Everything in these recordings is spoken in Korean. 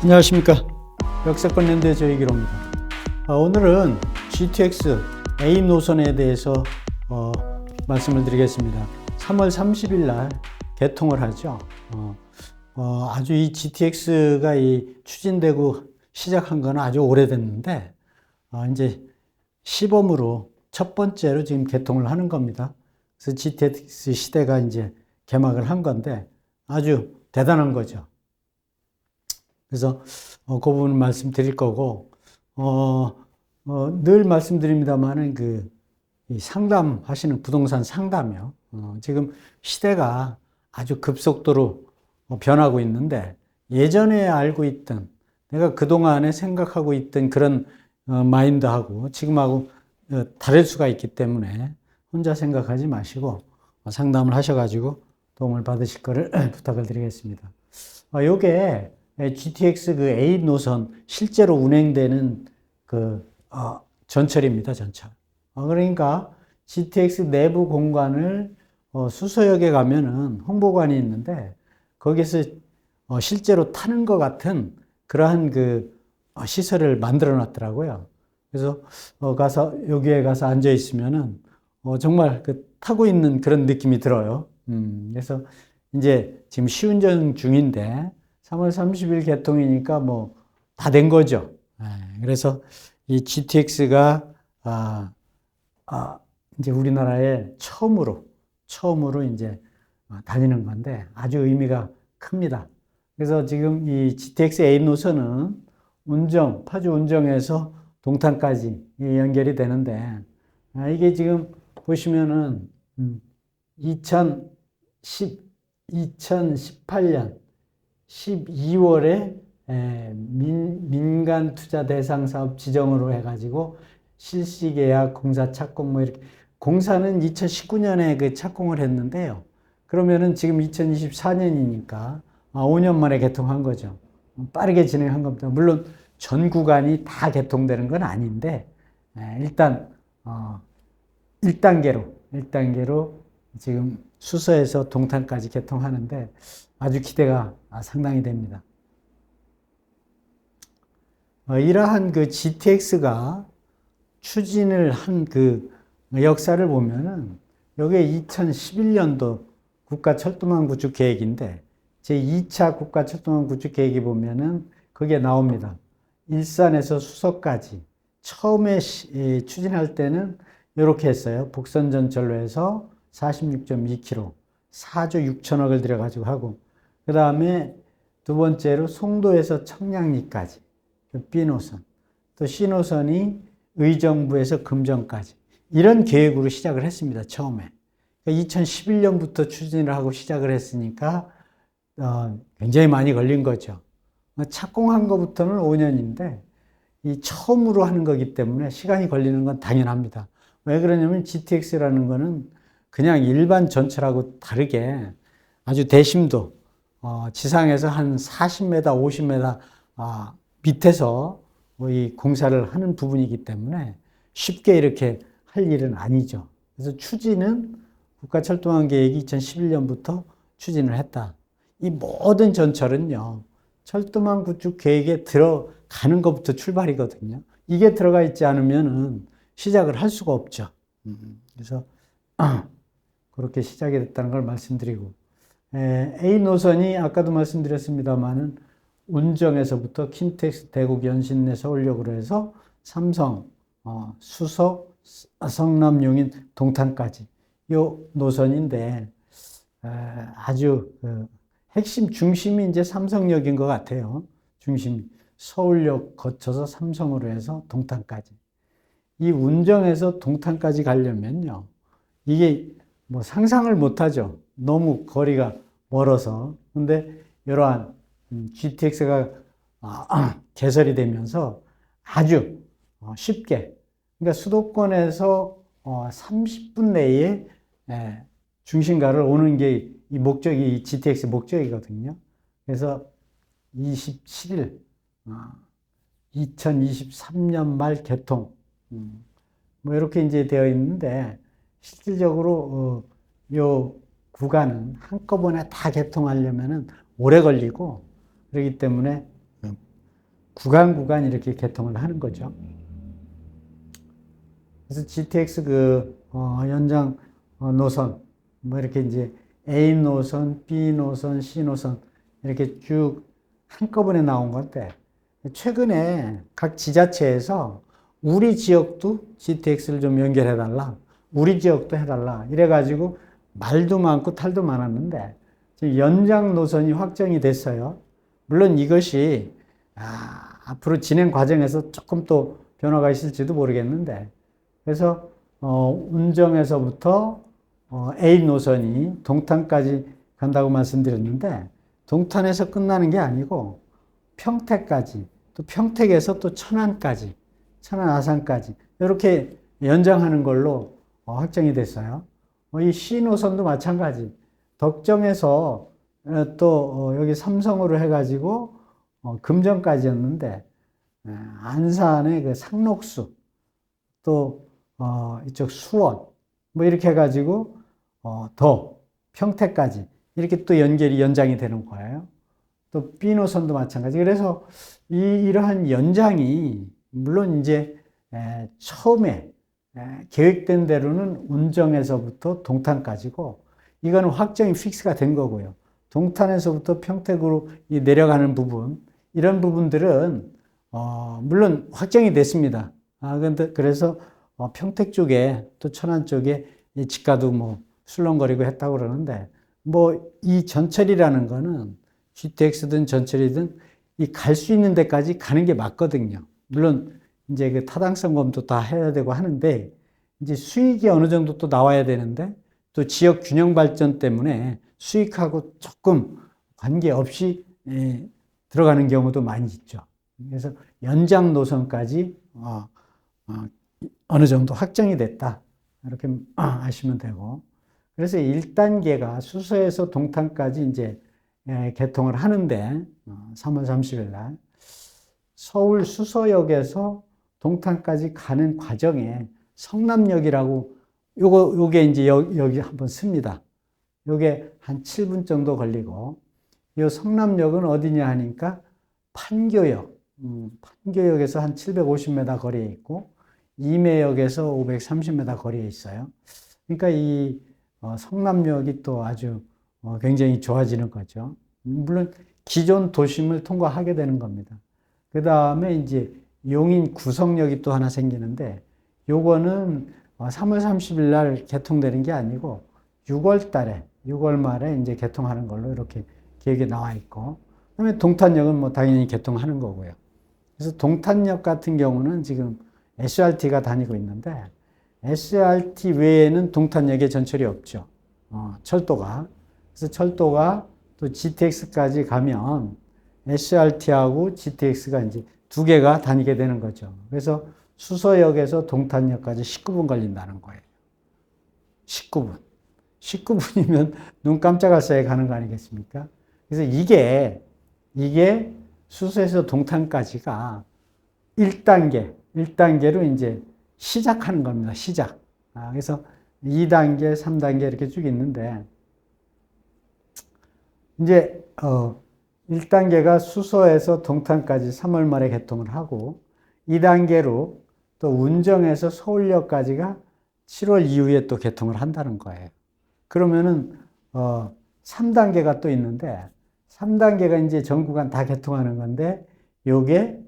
안녕하십니까. 역세권 랜드의 조희기로입니다. 오늘은 GTX A 노선에 대해서 말씀을 드리겠습니다. 3월 30일 날 개통을 하죠. 아주 이 GTX가 추진되고 시작한 건 아주 오래됐는데, 이제 시범으로 첫 번째로 지금 개통을 하는 겁니다. 그래서 GTX 시대가 이제 개막을 한 건데 아주 대단한 거죠. 그래서 그 부분 말씀드릴 거고, 늘 말씀드립니다만은 이 상담하시는 부동산 상담이요. 지금 시대가 아주 급속도로 변하고 있는데, 예전에 알고 있던, 내가 그동안에 생각하고 있던 그런 마인드하고 지금하고 다를 수가 있기 때문에 혼자 생각하지 마시고 상담을 하셔가지고 도움을 받으실 거를 부탁을 드리겠습니다. 요게 GTX A 노선 실제로 운행되는 전철입니다, 전철. 그러니까 GTX 내부 공간을 수서역에 가면은 홍보관이 있는데 거기서 실제로 타는 것 같은 그러한 시설을 만들어 놨더라고요. 그래서 여기에 가서 앉아 있으면은 정말 타고 있는 그런 느낌이 들어요. 그래서 이제 지금 시운전 중인데 3월 30일 개통이니까 뭐 다 된 거죠. 그래서 이 GTX가 이제 우리나라에 처음으로 이제 다니는 건데 아주 의미가 큽니다. 그래서 지금 이 GTX A 노선은 파주 운정에서 동탄까지 연결이 되는데, 이게 지금 보시면은 2018년 12월에 민간 투자 대상 사업 지정으로 해가지고 실시 계약, 공사 착공 뭐 이렇게, 공사는 2019년에 착공을 했는데요. 그러면은 지금 2024년이니까 5년 만에 개통한 거죠. 빠르게 진행한 겁니다. 물론 전 구간이 다 개통되는 건 아닌데, 일단 1단계로 지금 수서에서 동탄까지 개통하는데 아주 기대가 상당히 됩니다. 이러한 GTX가 추진을 한 역사를 보면은 여기에 2011년도 국가철도망 구축 계획인데 제2차 국가철도망 구축 계획이 보면은 그게 나옵니다. 일산에서 수서까지 처음에 추진할 때는 이렇게 했어요. 복선전철로 해서 46.2km, 4조 6천억을 들여가지고 하고, 그 다음에 두 번째로 송도에서 청량리까지, B노선, 또 C노선이 의정부에서 금정까지, 이런 계획으로 시작을 했습니다, 처음에. 2011년부터 추진을 하고 시작을 했으니까 굉장히 많이 걸린 거죠. 착공한 것부터는 5년인데 이 처음으로 하는 거기 때문에 시간이 걸리는 건 당연합니다. 왜 그러냐면 GTX라는 거는 그냥 일반 전철하고 다르게 아주 대심도, 지상에서 한 40m, 50m 밑에서 이 공사를 하는 부분이기 때문에 쉽게 이렇게 할 일은 아니죠. 그래서 추진은 국가철도망 계획이 2011년부터 추진을 했다. 이 모든 전철은요, 철도망 구축 계획에 들어가는 것부터 출발이거든요. 이게 들어가 있지 않으면은 시작을 할 수가 없죠. 그래서 그렇게 시작이 됐다는 걸 말씀드리고, A 노선이 아까도 말씀드렸습니다만은 운정에서부터 킨텍스, 대구, 연신내, 서울역으로 해서 삼성, 수서, 성남, 용인, 동탄까지 요 노선인데 아주 핵심 중심이 이제 삼성역인 것 같아요. 중심이 서울역 거쳐서 삼성으로 해서 동탄까지. 이 운정에서 동탄까지 가려면요, 이게 뭐 상상을 못하죠. 너무 거리가 멀어서. 근데 이러한 GTX가 개설이 되면서 아주 쉽게, 그러니까 수도권에서 30분 내에 중심가를 오는 게 이 GTX 목적이거든요. 그래서 27일, 2023년 말 개통, 뭐 이렇게 이제 되어 있는데, 실질적으로 요 구간은 한꺼번에 다 개통하려면은 오래 걸리고, 그렇기 때문에 구간 이렇게 개통을 하는 거죠. 그래서 GTX 연장 노선, 뭐 이렇게 이제 A 노선, B 노선, C 노선 이렇게 쭉 한꺼번에 나온 건데, 최근에 각 지자체에서 우리 지역도 GTX를 좀 연결해달라, 우리 지역도 해달라 이래가지고 말도 많고 탈도 많았는데 지금 연장 노선이 확정이 됐어요. 물론 이것이 앞으로 진행 과정에서 조금 또 변화가 있을지도 모르겠는데, 그래서 운정에서부터 A 노선이 동탄까지 간다고 말씀드렸는데, 동탄에서 끝나는 게 아니고 평택까지, 또 평택에서 또 천안 아산까지 이렇게 연장하는 걸로 확정이 됐어요. 이 C 노선도 마찬가지. 덕정에서 또 여기 삼성으로 해가지고 금정까지였는데, 안산의 그 상록수, 또 이쪽 수원 뭐 이렇게 해가지고 더 평택까지 이렇게 또 연장이 되는 거예요. 또 B 노선도 마찬가지. 그래서 이러한 연장이 물론 이제 처음에 계획된 대로는 운정에서부터 동탄까지고, 이거는 확정이 픽스가 된 거고요. 동탄에서부터 평택으로 내려가는 부분, 이런 부분들은 물론 확정이 됐습니다. 근데 그래서 평택 쪽에 또 천안 쪽에 이 집가도 뭐 술렁거리고 했다고 그러는데, 뭐 이 전철이라는 거는 GTX든 전철이든 이 갈 수 있는 데까지 가는 게 맞거든요. 물론 이제 그 타당성 검토 다 해야 되고 하는데, 이제 수익이 어느 정도 또 나와야 되는데, 또 지역 균형 발전 때문에 수익하고 조금 관계없이 들어가는 경우도 많이 있죠. 그래서 연장 노선까지 어느 정도 확정이 됐다, 이렇게 아시면 되고, 그래서 1단계가 수서에서 동탄까지 이제 개통을 하는데, 3월 30일 날 서울 수서역에서 동탄까지 가는 과정에 성남역이라고 요게 이제 여기 한번 씁니다. 요게 한 7분 정도 걸리고, 요 성남역은 어디냐 하니까 판교역에서 한 750m 거리에 있고, 임해역에서 530m 거리에 있어요. 그러니까 이 성남역이 또 아주 굉장히 좋아지는 거죠. 물론 기존 도심을 통과하게 되는 겁니다. 그 다음에 이제 용인 구성역이 또 하나 생기는데, 요거는 3월 30일 날 개통되는 게 아니고 6월 말에 이제 개통하는 걸로 이렇게 계획에 나와 있고, 그다음에 동탄역은 뭐 당연히 개통하는 거고요. 그래서 동탄역 같은 경우는 지금 SRT가 다니고 있는데, SRT 외에는 동탄역에 전철이 없죠. 철도가. 그래서 철도가 또 GTX까지 가면 SRT하고 GTX가 이제 두 개가 다니게 되는 거죠. 그래서 수서역에서 동탄역까지 19분 걸린다는 거예요. 19분. 19분이면 눈 깜짝할 사이에 가는 거 아니겠습니까? 그래서 이게 수서에서 동탄까지가 1단계로 이제 시작하는 겁니다. 시작. 그래서 2단계, 3단계 이렇게 쭉 있는데, 이제 1단계가 수서에서 동탄까지 3월 말에 개통을 하고, 2단계로 또 운정에서 서울역까지가 7월 이후에 또 개통을 한다는 거예요. 그러면은 3단계가 또 있는데, 3단계가 이제 전 구간 다 개통하는 건데, 요게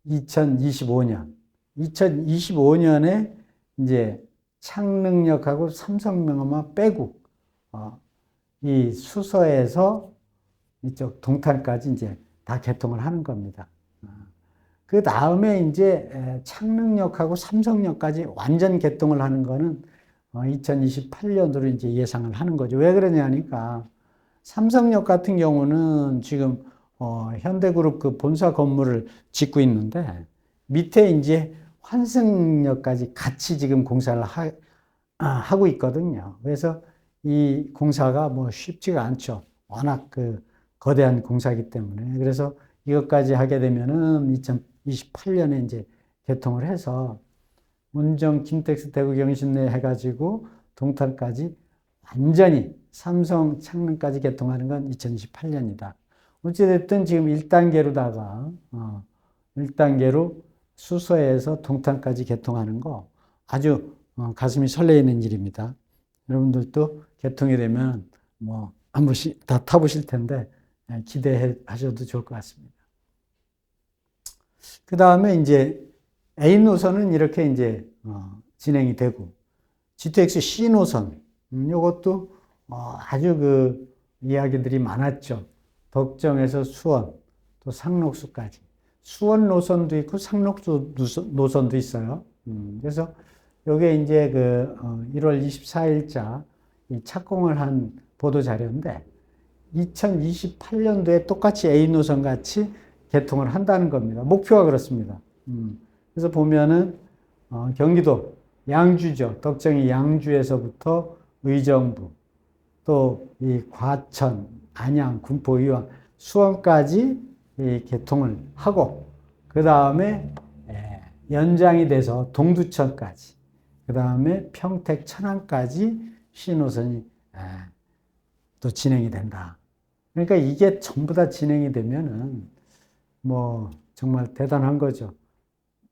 2025년에 이제 창릉역하고 삼성명암 빼고 이 수서에서 이쪽 동탄까지 이제 다 개통을 하는 겁니다. 그 다음에 이제 창릉역하고 삼성역까지 완전 개통을 하는 거는 2028년으로 이제 예상을 하는 거죠. 왜 그러냐니까, 삼성역 같은 경우는 지금 현대그룹 그 본사 건물을 짓고 있는데, 밑에 이제 환승역까지 같이 지금 공사를 하고 있거든요. 그래서 이 공사가 뭐 쉽지가 않죠. 워낙 그 거대한 공사이기 때문에. 그래서 이것까지 하게 되면은 2028년에 이제 개통을 해서 운정, 김택스, 대구, 경신내 해가지고 동탄까지 완전히 삼성, 창릉까지 개통하는 건 2028년이다. 어찌됐든 지금 1단계로다가 1단계로 수서에서 동탄까지 개통하는 거 아주 가슴이 설레이는 일입니다. 여러분들도 개통이 되면 뭐 한 번씩 다 타보실 텐데 기대하셔도 좋을 것 같습니다. 그 다음에 이제 A 노선은 이렇게 이제 진행이 되고 GTX C 노선 이것도 아주 그 이야기들이 많았죠. 덕정에서 수원 또 상록수까지 수원 노선도 있고 상록수 노선도 있어요. 그래서 요게 이제 그 1월 24일자 착공을 한 보도 자료인데 2028년도에 똑같이 A 노선 같이 개통을 한다는 겁니다. 목표가 그렇습니다. 그래서 보면은 경기도 양주죠. 덕정이 양주에서부터 의정부 또 이 과천, 안양, 군포, 의왕, 수원까지 이 개통을 하고 그 다음에 연장이 돼서 동두천까지 그 다음에 평택, 천안까지 C노선이 또 진행이 된다. 그러니까 이게 전부 다 진행이 되면은 뭐 정말 대단한 거죠.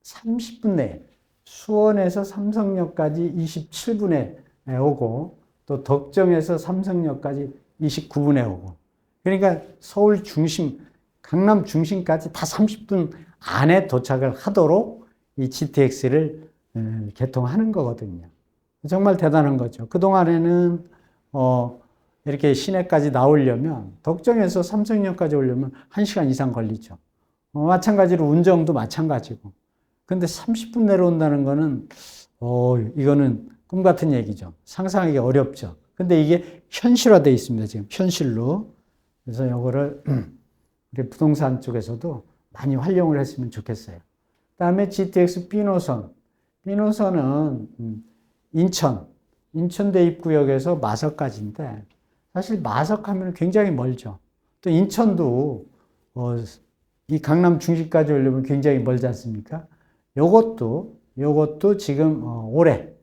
30분 내에 수원에서 삼성역까지 27분에 오고 또 덕정에서 삼성역까지 29분에 오고 그러니까 서울 중심, 강남 중심까지 다 30분 안에 도착을 하도록 이 GTX를 개통하는 거거든요. 정말 대단한 거죠. 그동안에는 이렇게 시내까지 나오려면 덕정에서 삼성역까지 오려면 1시간 이상 걸리죠. 마찬가지로 운정도 마찬가지고. 근데 30분 내려온다는 거는 이거는 꿈 같은 얘기죠. 상상하기 어렵죠. 근데 이게 현실화되어 있습니다. 지금 현실로. 그래서 이거를 우리 부동산 쪽에서도 많이 활용을 했으면 좋겠어요. 그다음에 GTX B노선. B노선은 인천대 입구역에서 마석까지인데 사실 마석하면 굉장히 멀죠. 또 인천도 이 강남 중심까지 오려면 굉장히 멀지 않습니까? 요것도 지금 올해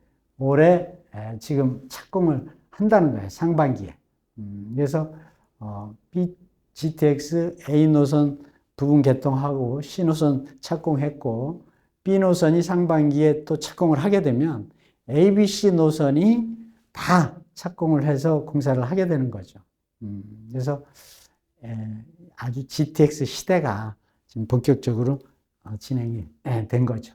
지금 착공을 한다는 거예요. 상반기에. 그래서 GTX A 노선 부분 개통하고 C 노선 착공했고 B 노선이 상반기에 또 착공을 하게 되면 A, B, C 노선이 다 착공을 해서 공사를 하게 되는 거죠. 그래서 아주 GTX 시대가 지금 본격적으로 진행이 된 거죠.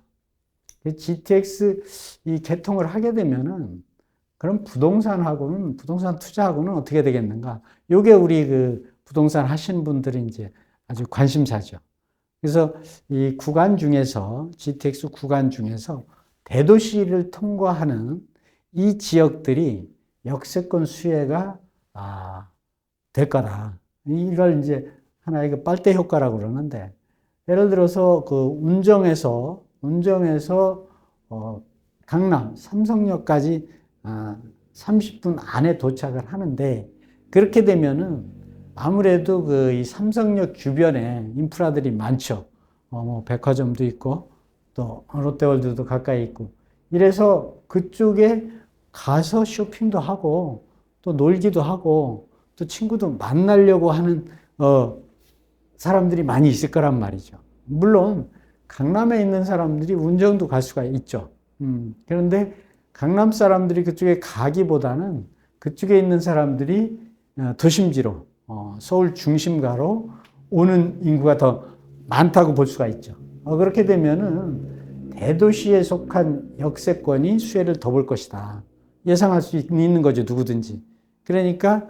GTX 이 개통을 하게 되면은 그럼 부동산 투자하고는 어떻게 되겠는가? 요게 우리 그 부동산 하시는 분들이 이제 아주 관심사죠. 그래서 이 구간 중에서 GTX 구간 중에서 대도시를 통과하는 이 지역들이 역세권 수혜가 될 거다. 이걸 이제 하나의 그 빨대 효과라고 그러는데 예를 들어서 그 운정에서 강남 삼성역까지 30분 안에 도착을 하는데 그렇게 되면은 아무래도 그 이 삼성역 주변에 인프라들이 많죠. 뭐 백화점도 있고 또 롯데월드도 가까이 있고 이래서 그쪽에 가서 쇼핑도 하고 또 놀기도 하고 또 친구도 만나려고 하는 사람들이 많이 있을 거란 말이죠. 물론 강남에 있는 사람들이 운정도 갈 수가 있죠. 그런데 강남 사람들이 그쪽에 가기보다는 그쪽에 있는 사람들이 도심지로 서울 중심가로 오는 인구가 더 많다고 볼 수가 있죠. 그렇게 되면은 대도시에 속한 역세권이 수혜를 더 볼 것이다. 예상할 수 있는 거죠, 누구든지. 그러니까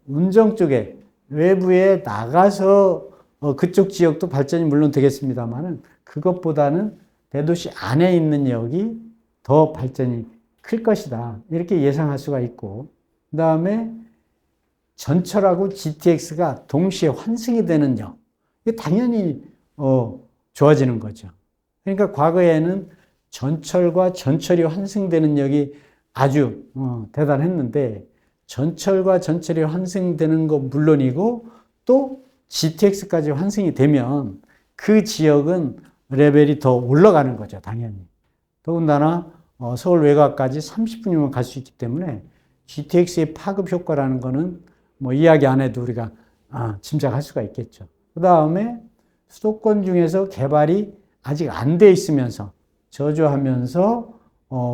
운정 쪽에 외부에 나가서 그쪽 지역도 발전이 물론 되겠습니다만은 그것보다는 대도시 안에 있는 역이 더 발전이 클 것이다. 이렇게 예상할 수가 있고 그 다음에 전철하고 GTX가 동시에 환승이 되는 역. 이게 당연히 좋아지는 거죠. 그러니까 과거에는 전철과 전철이 환승되는 역이 아주 대단했는데 전철과 전철이 환승되는 거 물론이고 또 GTX까지 환승이 되면 그 지역은 레벨이 더 올라가는 거죠. 당연히. 더군다나 서울 외곽까지 30분이면 갈 수 있기 때문에 GTX의 파급 효과라는 거는 뭐 이야기 안 해도 우리가 짐작할 수가 있겠죠. 그 다음에 수도권 중에서 개발이 아직 안 돼 있으면서 저조하면서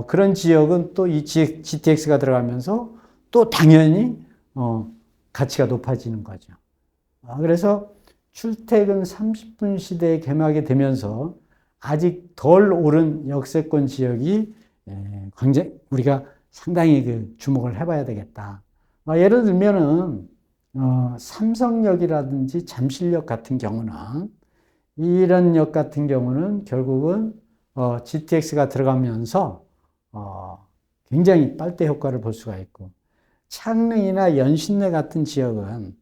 그런 지역은 또 이 GTX가 들어가면서 또 당연히 가치가 높아지는 거죠. 그래서 출퇴근 30분 시대에 개막이 되면서 아직 덜 오른 역세권 지역이 굉장히 우리가 상당히 주목을 해봐야 되겠다. 예를 들면은 삼성역이라든지 잠실역 같은 경우는 이런 역 같은 경우는 결국은 GTX가 들어가면서 굉장히 빨대 효과를 볼 수가 있고, 창릉이나 연신내 같은 지역은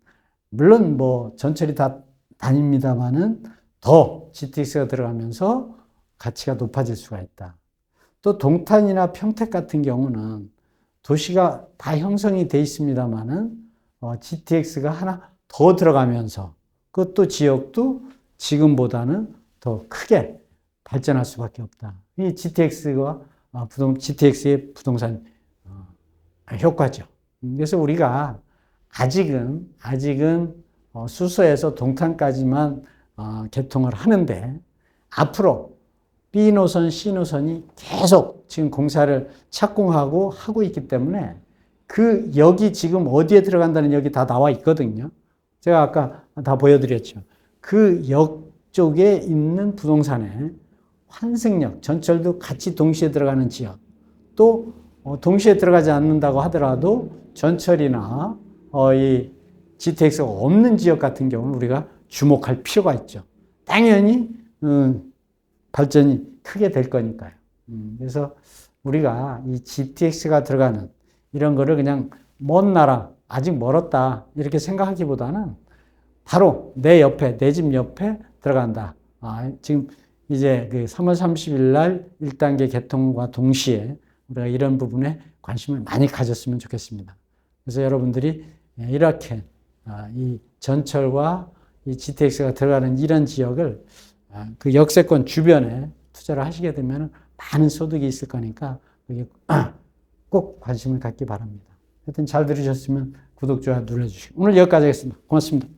물론 전철이 다 다닙니다만은 더 GTX가 들어가면서 가치가 높아질 수가 있다. 또 동탄이나 평택 같은 경우는 도시가 다 형성이 돼 있습니다만은 GTX가 하나 더 들어가면서 그것도 지역도 지금보다는 더 크게 발전할 수밖에 없다. 이 GTX의 부동산 효과죠. 그래서 우리가 아직은 수서에서 동탄까지만 개통을 하는데 앞으로 B 노선, C 노선이 계속 지금 공사를 착공하고 하고 있기 때문에 그 역이 지금 어디에 들어간다는 역이 다 나와 있거든요. 제가 아까 다 보여드렸죠. 그 역 쪽에 있는 부동산에 환승역, 전철도 같이 동시에 들어가는 지역, 또 동시에 들어가지 않는다고 하더라도 전철이나 이 GTX가 없는 지역 같은 경우는 우리가 주목할 필요가 있죠. 당연히 발전이 크게 될 거니까요. 그래서 우리가 이 GTX가 들어가는 이런 거를 그냥 먼 나라, 아직 멀었다 이렇게 생각하기보다는 바로 내 옆에, 내 집 옆에 들어간다. 지금 이제 3월 30일 날 1단계 개통과 동시에 우리가 이런 부분에 관심을 많이 가졌으면 좋겠습니다. 그래서 여러분들이 이렇게 이 전철과 이 GTX가 들어가는 이런 지역을 그 역세권 주변에 투자를 하시게 되면 많은 소득이 있을 거니까 꼭 관심을 갖기 바랍니다. 하여튼 잘 들으셨으면 구독, 좋아요 눌러주시고 오늘 여기까지 하겠습니다. 고맙습니다.